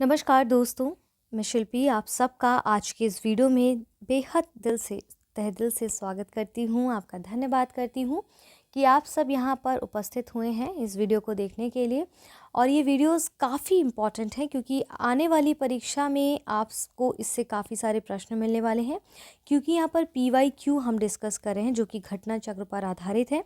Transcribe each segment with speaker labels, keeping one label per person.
Speaker 1: नमस्कार दोस्तों, मैं शिल्पी आप सबका आज के इस वीडियो में बेहद तहे दिल से स्वागत करती हूँ। आपका धन्यवाद करती हूँ कि आप सब यहाँ पर उपस्थित हुए हैं इस वीडियो को देखने के लिए। और ये वीडियोस काफ़ी इम्पॉर्टेंट हैं क्योंकि आने वाली परीक्षा में आपको इससे काफ़ी सारे प्रश्न मिलने वाले हैं। क्योंकि यहाँ पर PYQ हम डिस्कस कर रहे हैं जो कि घटना चक्र पर आधारित है।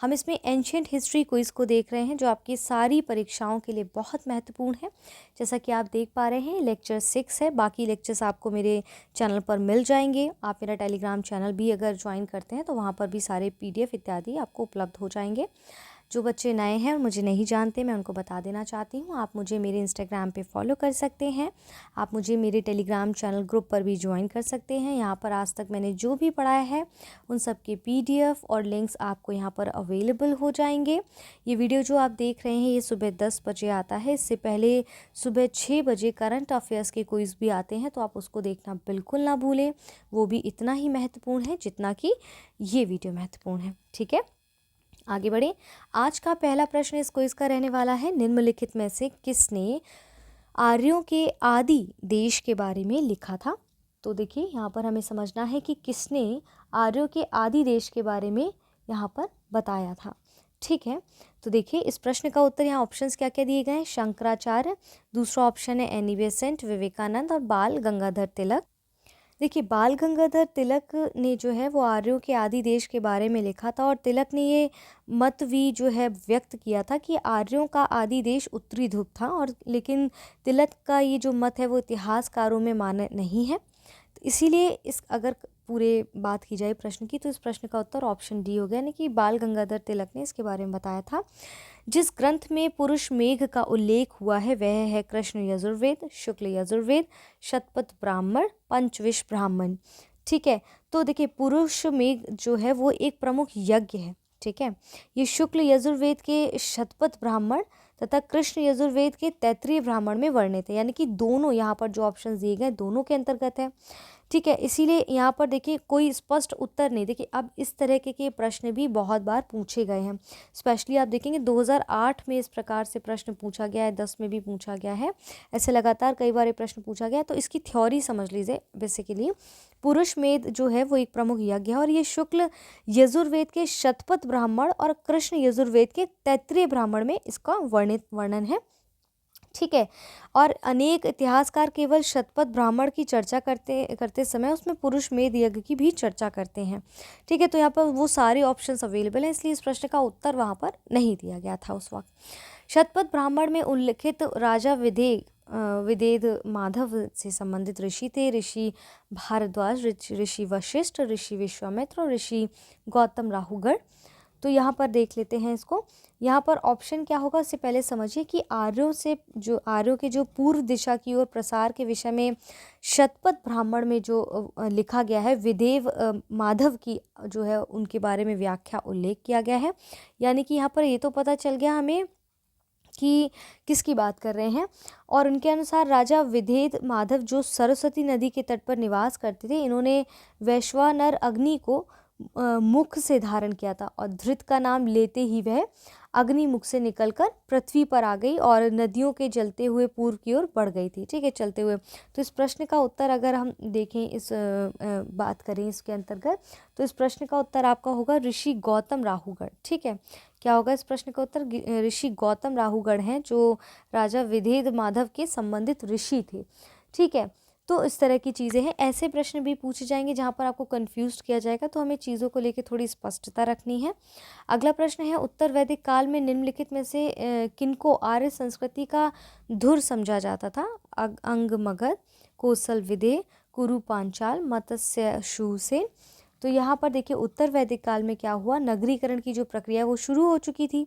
Speaker 1: हम इसमें एंशिएंट हिस्ट्री क्विज़ को देख रहे हैं जो आपकी सारी परीक्षाओं के लिए बहुत महत्वपूर्ण है। जैसा कि आप देख पा रहे हैं लेक्चर 6 है, बाकी लेक्चर्स आपको मेरे चैनल पर मिल जाएंगे। आप मेरा टेलीग्राम चैनल भी अगर ज्वाइन करते हैं तो वहाँ पर भी सारे PDF इत्यादि आपको उपलब्ध हो जाएंगे। जो बच्चे नए हैं और मुझे नहीं जानते, मैं उनको बता देना चाहती हूँ, आप मुझे मेरे इंस्टाग्राम पे फॉलो कर सकते हैं। आप मुझे मेरे टेलीग्राम चैनल ग्रुप पर भी ज्वाइन कर सकते हैं। यहाँ पर आज तक मैंने जो भी पढ़ाया है उन सब के PDF और लिंक्स आपको यहाँ पर अवेलेबल हो जाएंगे। ये वीडियो जो आप देख रहे हैं ये सुबह 10 बजे आता है। इससे पहले सुबह 6 बजे करंट अफेयर्स के क्विज़ भी आते हैं, तो आप उसको देखना बिल्कुल ना भूलें। वो भी इतना ही महत्वपूर्ण है जितना कि ये वीडियो महत्वपूर्ण है। ठीक है, आगे बढ़े। आज का पहला प्रश्न इस क्विज का रहने वाला है, निम्नलिखित में से किसने आर्यों के आदि देश के बारे में लिखा था। तो देखिए यहाँ पर हमें समझना है कि किसने आर्यों के आदि देश के बारे में यहाँ पर बताया था। ठीक है, तो देखिए इस प्रश्न का उत्तर यहाँ ऑप्शंस क्या क्या दिए गए हैं। शंकराचार्य, दूसरा ऑप्शन है एनी बेसेंट, विवेकानंद और बाल गंगाधर तिलक। देखिए बाल गंगाधर तिलक ने जो है वो आर्यों के आदि देश के बारे में लिखा था और तिलक ने ये मत भी जो है व्यक्त किया था कि आर्यों का आदि देश उत्तरी ध्रुव था। और लेकिन तिलक का ये जो मत है वो इतिहासकारों में मान्य नहीं है। तो इसीलिए इस अगर पूरे बात की जाए प्रश्न की तो इस प्रश्न का उत्तर ऑप्शन डी हो गया, यानी कि बाल गंगाधर तिलक ने इसके बारे में बताया था। जिस ग्रंथ में पुरुष मेघ का उल्लेख हुआ है वह है कृष्ण यजुर्वेद, शुक्ल यजुर्वेद, शतपथ ब्राह्मण, पंचविश ब्राह्मण। ठीक है, तो देखिए पुरुष मेघ जो है वो एक प्रमुख यज्ञ है। ठीक है, ये शुक्ल यजुर्वेद के शतपथ ब्राह्मण तथा कृष्ण यजुर्वेद के तैत्रीय ब्राह्मण में वर्णित है, यानी कि दोनों यहाँ पर जो ऑप्शन दिए गए दोनों के अंतर्गत है। ठीक है, इसीलिए यहाँ पर देखिए कोई स्पष्ट उत्तर नहीं। देखिए अब इस तरह के प्रश्न भी बहुत बार पूछे गए हैं। स्पेशली आप देखेंगे 2008 में इस प्रकार से प्रश्न पूछा गया है, 10 में भी पूछा गया है। ऐसे लगातार कई बार ये प्रश्न पूछा गया है। तो इसकी थ्योरी समझ लीजिए। बेसिकली पुरुष मेध जो है वो एक प्रमुख यज्ञ है और ये शुक्ल यजुर्वेद के शतपथ ब्राह्मण और कृष्ण यजुर्वेद के तैत्रीय ब्राह्मण में इसका वर्णन है। ठीक है, और अनेक इतिहासकार केवल शतपथ ब्राह्मण की चर्चा करते समय उसमें पुरुष मेध यज्ञ की भी चर्चा करते हैं। ठीक है, तो यहाँ पर वो सारे ऑप्शंस अवेलेबल हैं, इसलिए इस प्रश्न का उत्तर वहाँ पर नहीं दिया गया था उस वक्त। शतपथ ब्राह्मण में उल्लिखित राजा विदेद माधव से संबंधित ऋषि थे ऋषि भारद्वाज, ऋषि वशिष्ठ, ऋषि विश्वामित्र और ऋषि गौतम राहुगढ़। तो यहाँ पर देख लेते हैं इसको। यहाँ पर ऑप्शन क्या होगा उससे पहले समझिए कि आर्यों के जो पूर्व दिशा की ओर प्रसार के विषय में शतपथ ब्राह्मण में जो लिखा गया है विदेव माधव की जो है उनके बारे में व्याख्या उल्लेख किया गया है। यानी कि यहाँ पर ये तो पता चल गया हमें कि किसकी बात कर रहे हैं। और उनके अनुसार राजा विदेद माधव जो सरस्वती नदी के तट पर निवास करते थे, इन्होंने वैश्वानर अग्नि को मुख से धारण किया था और धृत का नाम लेते ही वह अग्नि मुख से निकलकर पृथ्वी पर आ गई और नदियों के जलते हुए पूर्व की ओर बढ़ गई थी। ठीक है, चलते हुए। तो इस प्रश्न का उत्तर अगर हम देखें बात करें इसके अंतर्गत तो इस प्रश्न का उत्तर आपका होगा ऋषि गौतम राहुगढ़। ठीक है, क्या होगा इस प्रश्न का उत्तर? ऋषि गौतम राहुगढ़ हैं जो राजा विदेद माधव के संबंधित ऋषि थे। ठीक है, तो इस तरह की चीज़ें हैं। ऐसे प्रश्न भी पूछे जाएंगे जहाँ पर आपको कंफ्यूज किया जाएगा, तो हमें चीज़ों को लेकर थोड़ी स्पष्टता रखनी है। अगला प्रश्न है, उत्तर वैदिक काल में निम्नलिखित में से किनको आर्य संस्कृति का धुर समझा जाता था? अंग मगध, कौशल विदेह, कुरु पांचाल, मत्स्य शूरसेन। तो यहाँ पर देखिए उत्तर वैदिक काल में क्या हुआ, नगरीकरण की जो प्रक्रिया वो शुरू हो चुकी थी।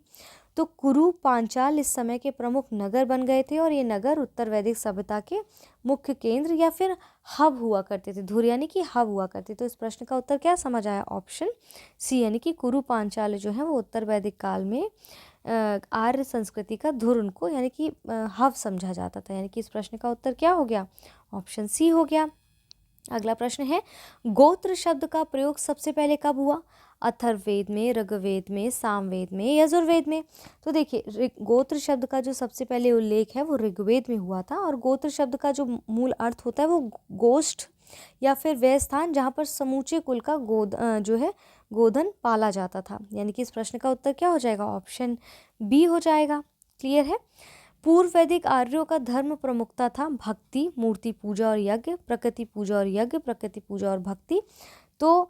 Speaker 1: तो कुरु पांचाल इस समय के प्रमुख नगर बन गए थे और ये नगर उत्तर वैदिक सभ्यता के मुख्य केंद्र या फिर हब हुआ करते थे। धुर यानी कि हब हुआ करते। तो इस प्रश्न का उत्तर क्या समझ आया? ऑप्शन सी, यानी कि कुरु पांचाल जो है वो उत्तर वैदिक काल में आर्य संस्कृति का धुर उनको यानी कि हब समझा जाता था। यानी कि इस प्रश्न का उत्तर क्या हो गया? ऑप्शन सी हो गया। अगला प्रश्न है, गोत्र शब्द का प्रयोग सबसे पहले कब हुआ? अथर्ववेद में, ऋग्वेद में, सामवेद में, यजुर्वेद में? तो देखिए गोत्र शब्द का जो सबसे पहले उल्लेख है वो ऋग्वेद में हुआ था, और गोत्र शब्द का जो मूल अर्थ होता है वो गोष्ठ या फिर वह स्थान जहाँ पर समूचे कुल का जो है गोधन पाला जाता था। यानी कि इस प्रश्न का उत्तर क्या हो जाएगा? ऑप्शन बी हो जाएगा। क्लियर है? पूर्व वैदिक आर्यों का धर्म प्रमुखता था भक्ति, मूर्ति पूजा और यज्ञ, प्रकृति पूजा और यज्ञ, प्रकृति पूजा और भक्ति। तो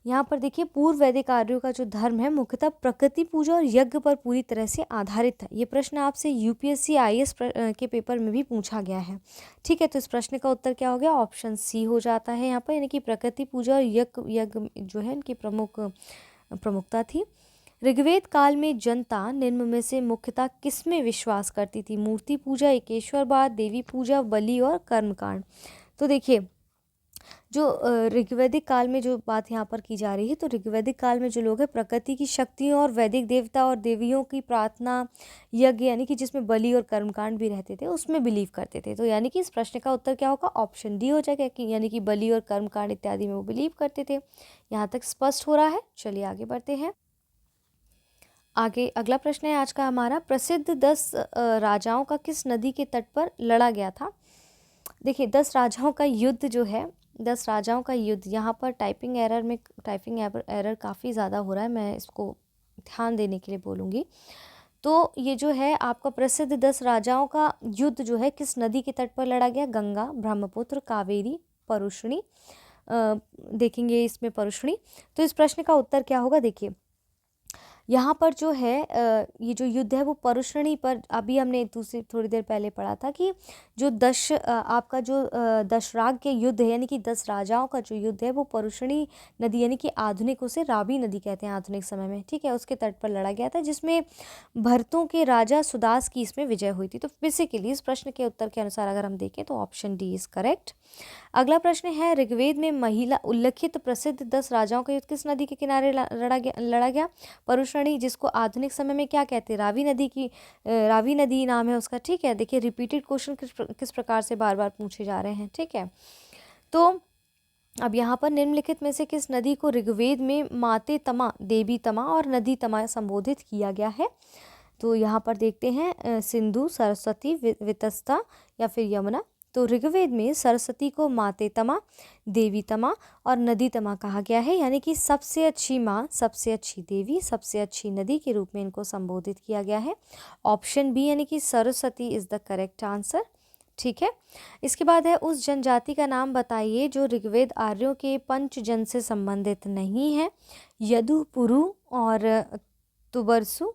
Speaker 1: यहाँ पर देखिए पूर्व वैदिक आर्यों का जो धर्म है मुख्यतः प्रकृति पूजा और यज्ञ पर पूरी तरह से आधारित था। ये प्रश्न आपसे यूपीएससी आईएएस के पेपर में भी पूछा गया है। ठीक है, तो इस प्रश्न का उत्तर क्या हो गया? ऑप्शन सी हो जाता है यहाँ पर, यानी कि प्रकृति पूजा और यज्ञ जो है इनकी प्रमुखता थी। ऋग्वेद काल में जनता निम्न में से मुख्यतः किसमें विश्वास करती थी? मूर्ति पूजा, एकेश्वरवाद, देवी पूजा, बलि और कर्मकांड। तो देखिए जो ऋग्वैदिक काल में जो बात यहाँ पर की जा रही है, तो ऋग्वैदिक काल में जो लोग हैं प्रकृति की शक्तियों और वैदिक देवता और देवियों की प्रार्थना, यज्ञ यानी कि जिसमें बलि और कर्मकांड भी रहते थे, उसमें बिलीव करते थे। तो यानी कि इस प्रश्न का उत्तर क्या होगा? ऑप्शन डी हो जाएगा, कि यानी कि बलि और कर्मकांड इत्यादि में वो बिलीव करते थे। यहाँ तक स्पष्ट हो रहा है? चलिए आगे बढ़ते हैं। आगे अगला प्रश्न है आज का हमारा, प्रसिद्ध 10 राजाओं का किस नदी के तट पर लड़ा गया था? देखिए 10 राजाओं का युद्ध जो है, 10 राजाओं का युद्ध, यहाँ पर टाइपिंग एरर काफ़ी ज़्यादा हो रहा है, मैं इसको ध्यान देने के लिए बोलूँगी। तो ये जो है आपका प्रसिद्ध 10 राजाओं का युद्ध जो है किस नदी के तट पर लड़ा गया? गंगा, ब्रह्मपुत्र, कावेरी, परुष्णी। देखेंगे इसमें परुष्णी। तो इस प्रश्न का उत्तर क्या होगा? देखिए यहाँ पर जो है ये जो युद्ध है वो परुष्णी पर, अभी हमने दूसरी थोड़ी देर पहले पढ़ा था कि जो आपका जो दशराग के युद्ध है, यानी कि 10 राजाओं का जो युद्ध है वो परुष्णी नदी, यानी कि आधुनिक उसे रावी नदी कहते हैं आधुनिक समय में, ठीक है, उसके तट पर लड़ा गया था, जिसमें भरतों के राजा सुदास की इसमें विजय हुई थी। तो बेसिकली इस प्रश्न के उत्तर के अनुसार अगर हम देखें तो ऑप्शन डी इज करेक्ट। अगला प्रश्न है, ऋग्वेद में महिला उल्लेखित प्रसिद्ध 10 राजाओं का युद्ध किस नदी के किनारे लड़ा गया? परुष्णी, जिसको आधुनिक समय में क्या कहते हैं? रावी नदी नाम है उसका। ठीक है, देखिए रिपीटेड क्वेश्चन किस प्रकार से बार बार पूछे जा रहे हैं। ठीक है, तो अब यहाँ पर निम्नलिखित में से किस नदी को ऋग्वेद में माते तमा, देवी तमा और नदी तमा संबोधित किया गया है? तो यहाँ पर देखते हैं सिंधु, सरस्वती, वितस्ता या फिर यमुना। तो ऋग्वेद में सरस्वती को माते तमा, देवी तमा और नदी तमा कहा गया है, यानी कि सबसे अच्छी माँ, सबसे अच्छी देवी, सबसे अच्छी नदी के रूप में इनको संबोधित किया गया है। ऑप्शन बी यानी कि Saraswati is the correct answer. ठीक है, इसके बाद है, उस जनजाति का नाम बताइए जो ऋग्वेद आर्यों के पंचजन से संबंधित नहीं है। यदु, पुरु और तुबरसु,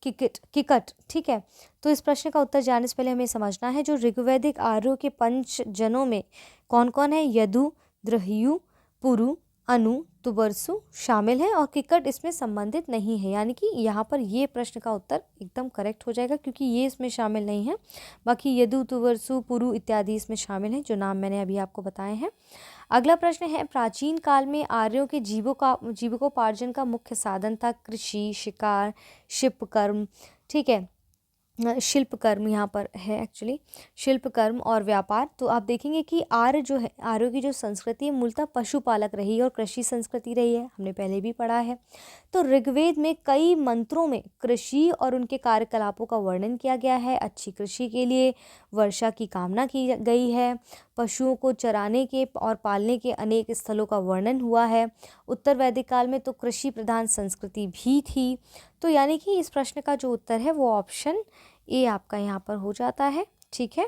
Speaker 1: किकट। ठीक है, तो इस प्रश्न का उत्तर जानने से पहले हमें समझना है जो ऋग्वैदिक आर्यों के पंच जनों में कौन कौन है? यदु, द्रह्यु, पुरु, अनु, तुबरसु शामिल है और किकट इसमें संबंधित नहीं है, यानी कि यहाँ पर ये प्रश्न का उत्तर एकदम करेक्ट हो जाएगा क्योंकि ये इसमें शामिल नहीं है। बाकी यदु, तुबरसु, पुरु इत्यादि इसमें शामिल हैं, जो नाम मैंने अभी आपको बताए हैं। अगला प्रश्न है, प्राचीन काल में आर्यों के जीविकोपार्जन का मुख्य साधन था कृषि, शिकार, शिल्पकर्म। ठीक है, शिल्पकर्म यहाँ पर है एक्चुअली, शिल्पकर्म और व्यापार। तो आप देखेंगे कि आर्यों की जो संस्कृति है मूलतः पशुपालक रही है और कृषि संस्कृति रही है, हमने पहले भी पढ़ा है। तो ऋग्वेद में कई मंत्रों में कृषि और उनके कार्यकलापों का वर्णन किया गया है। अच्छी कृषि के लिए वर्षा की कामना की गई है, पशुओं को चराने के और पालने के अनेक स्थलों का वर्णन हुआ है। उत्तर वैदिक काल में तो कृषि प्रधान संस्कृति भी थी। तो यानी कि इस प्रश्न का जो उत्तर है वो ऑप्शन ए आपका यहाँ पर हो जाता है। ठीक है,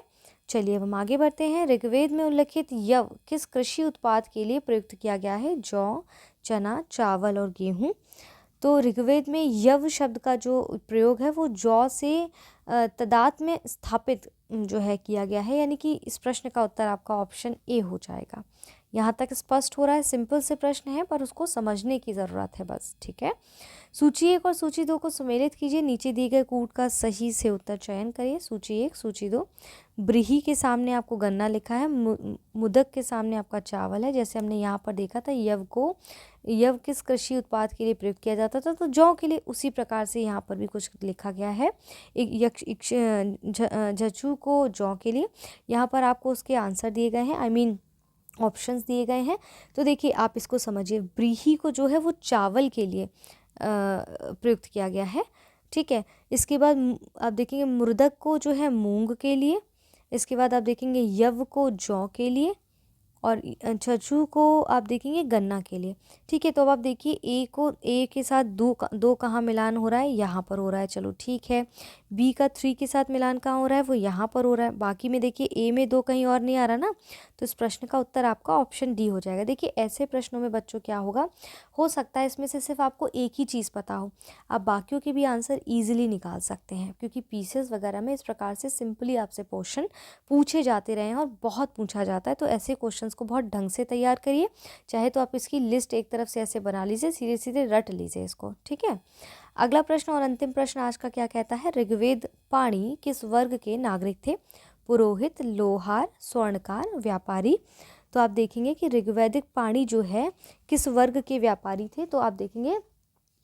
Speaker 1: चलिए अब हम आगे बढ़ते हैं। ऋग्वेद में उल्लेखित यव किस कृषि उत्पाद के लिए प्रयुक्त किया गया है? जौ, चना, चावल और गेहूँ। तो ऋग्वेद में यव शब्द का जो प्रयोग है वो जौ से तदात में स्थापित जो है किया गया है, यानी कि इस प्रश्न का उत्तर आपका ऑप्शन ए हो जाएगा। यहाँ तक स्पष्ट हो रहा है? सिंपल से प्रश्न है पर उसको समझने की ज़रूरत है बस। ठीक है, सूची 1 और सूची 2 को सम्मिलित कीजिए, नीचे दिए गए कूट का सही से उत्तर चयन करिए। सूची 1, सूची 2। ब्रीही के सामने आपको गन्ना लिखा है, मुदक के सामने आपका चावल है, जैसे हमने यहाँ पर देखा था यव किस कृषि उत्पाद के लिए प्रयोग किया जाता था, तो जौ के लिए उसी प्रकार से यहाँ पर भी कुछ लिखा गया है। झचू को जौ के लिए, यहाँ पर आपको उसके आंसर दिए गए हैं, ऑप्शंस दिए गए हैं। तो देखिए आप इसको समझिए, व्रीहि को जो है वो चावल के लिए प्रयुक्त किया गया है, ठीक है। इसके बाद आप देखेंगे मुर्दक को जो है मूंग के लिए, इसके बाद आप देखेंगे यव को जौ के लिए, और छछू को आप देखेंगे गन्ना के लिए, ठीक है। तो अब आप देखिए ए के साथ दो कहाँ मिलान हो रहा है, यहाँ पर हो रहा है, चलो ठीक है। बी का 3 के साथ मिलान कहाँ हो रहा है, वो यहाँ पर हो रहा है। बाकी में देखिए ए में 2 कहीं और नहीं आ रहा ना, तो इस प्रश्न का उत्तर आपका ऑप्शन डी हो जाएगा। देखिए ऐसे प्रश्नों में बच्चों क्या होगा, हो सकता है इसमें से सिर्फ आपको एक ही चीज़ पता हो, आप बाकियों के भी आंसर ईजिली निकाल सकते हैं, क्योंकि पीसीएस वगैरह में इस प्रकार से सिंपली आपसे क्वेश्चन पूछे जाते रहे हैं और बहुत पूछा जाता है। तो ऐसे क्वेश्चंस को बहुत ढंग से तैयार करिए, चाहे तो आप इसकी लिस्ट एक तरफ से ऐसे बना लीजिए, सीधे सीधे रट लीजिए इसको, ठीक है। अगला प्रश्न और अंतिम प्रश्न आज का क्या कहता है, ऋग्वेद पाणी किस वर्ग के नागरिक थे, पुरोहित, लोहार, स्वर्णकार, व्यापारी। तो आप देखेंगे कि ऋग्वैदिक पाणी जो है किस वर्ग के व्यापारी थे, तो आप देखेंगे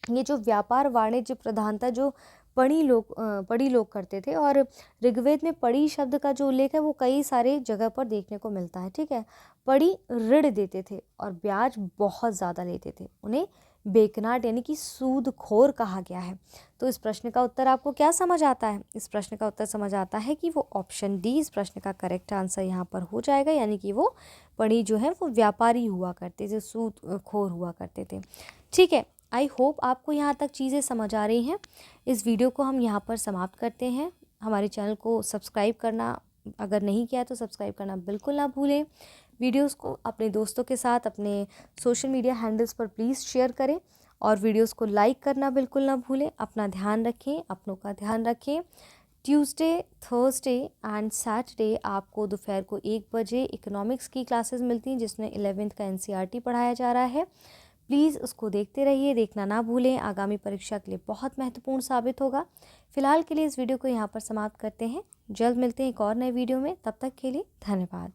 Speaker 1: ये जो व्यापार वाणिज्य प्रधानता जो पढ़ी लोग करते थे, और ऋग्वेद में पढ़ी शब्द का जो उल्लेख है वो कई सारे जगह पर देखने को मिलता है, ठीक है। पढ़ी ऋण देते थे और ब्याज बहुत ज़्यादा लेते थे, उन्हें बेकनाट यानी कि सूदखोर कहा गया है। तो इस प्रश्न का उत्तर आपको क्या समझ आता है, इस प्रश्न का उत्तर समझ आता है कि वो ऑप्शन डी इस प्रश्न का करेक्ट आंसर यहाँ पर हो जाएगा, यानी कि वो पढ़ी जो है वो व्यापारी हुआ करते थे, सूदखोर हुआ करते थे, ठीक है। आई होप आपको यहाँ तक चीज़ें समझ आ रही हैं। इस वीडियो को हम यहाँ पर समाप्त करते हैं। हमारे चैनल को सब्सक्राइब करना अगर नहीं किया तो सब्सक्राइब करना बिल्कुल ना भूलें। वीडियोस को अपने दोस्तों के साथ अपने सोशल मीडिया हैंडल्स पर प्लीज़ शेयर करें, और वीडियोस को लाइक करना बिल्कुल ना भूलें। अपना ध्यान रखें, अपनों का ध्यान रखें। ट्यूसडे, थर्सडे एंड सैटरडे आपको दोपहर को 1 बजे इकोनॉमिक्स की क्लासेस मिलती हैं, जिसमें 11वीं का एनसीईआरटी पढ़ाया जा रहा है। प्लीज़ उसको देखते रहिए, देखना ना भूलें, आगामी परीक्षा के लिए बहुत महत्वपूर्ण साबित होगा। फिलहाल के लिए इस वीडियो को यहाँ पर समाप्त करते हैं, जल्द मिलते हैं एक और नए वीडियो में, तब तक के लिए धन्यवाद।